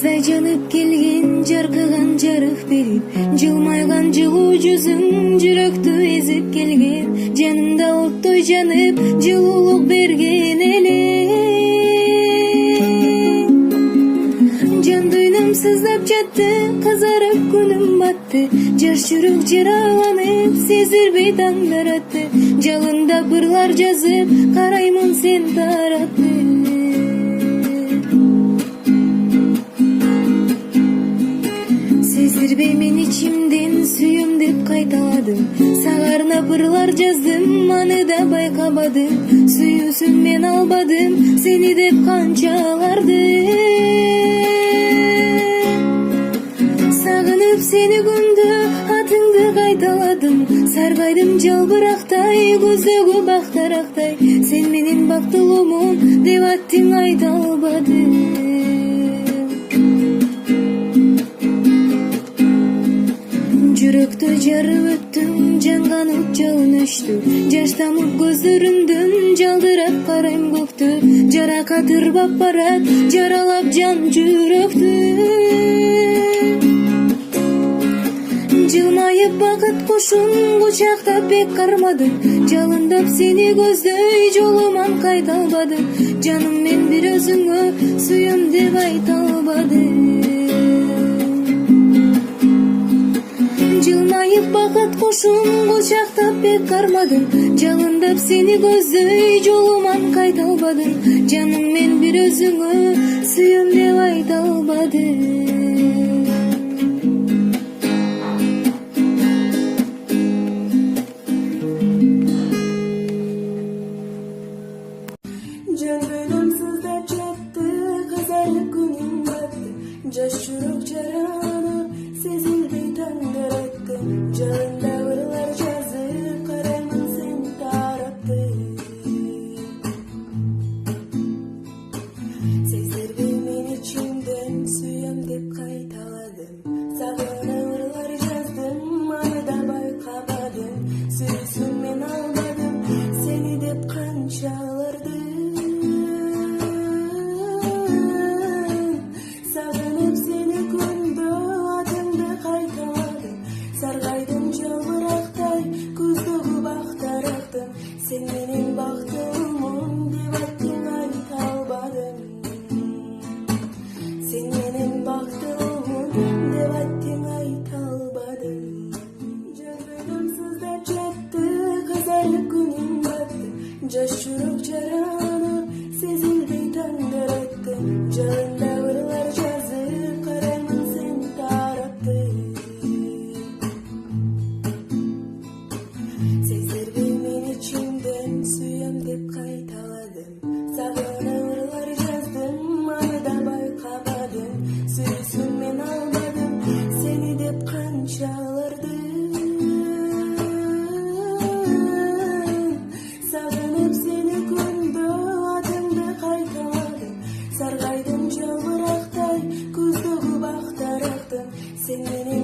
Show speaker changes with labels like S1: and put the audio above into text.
S1: Жаздай жанып келген жарқыған жарық берип, жылмайган жылуу жүзүң жүрөктү эзип келген. Жанымда оттой жанып, жылуулук берген эле. Жан дүйнөм сыздап жатты, кызарып күнүм батты. Жаш жүрөк жараланып, сезилбей таңдар атты. Жалында ырлар жазып, караймын сен таратты. Сездирбей мен ичимден сүйөм деп кайталадым. Сага арнап ырлар жаздым, аны да байкабадым. Сүйүүсүн мен албадым, сени деп канчаларды. Сагынып сени күндө атыңды кайталадым. Саргайдым жалбырактай, көздөгү бактарактай. Сен менин бактылуумун деп аттың айта албадым. Жүрөктө жарып өттүң, жанган от жалын өчтү. Жаш тамып көздөрүмдөн жалдырап карайм көктү. Жаракат ырбап барат, жаралап жан жүрөктү. Жылмайып бакыт кушун кучактап бек кармадым. Жалындап сени көздөй жолуман кайта албадым. Жаным мен бир өзүңө сүйөм деп айта албадым. Жылмайып бакыт кушун кучактап бек кармадым. Жалындап сени көздөй жолуман кайта албадым. Жаным мен бир өзүңө сүйөм деп айта албадым. Жаш жүрөк жаранып, сезилбей таңдар атты. Жалында ырлар жазып, караймын сен таратты. Сездирбей мен ичимден сүйөм деп кайталадым. Сагына ырлар жаздым, аны да байкабадым. Сүйүүсүн мен албадым, сени деп канчаларды. Sen benim baktığımın деп аттың айта албадым. Sen benim baktığımın деп аттың айта албадым. Жандайым сыздап жатты, кызарып күнүм батты. Жаш жүрөк жаранып, сезилбей таңдар атты. Жалында ырлар жазып, караймын сен таратты. Сездирбей мен ичимден сүйөм деп кайталадым. Сагына ырлар жаздым, аны да байкабадым. Сүйүүсүн мен албадым, сени деп канчаларды. Сагынып сени күндө атыңды кайталадым. Саргайдым жалбырактай, көздөгү бактарактым. Сен менин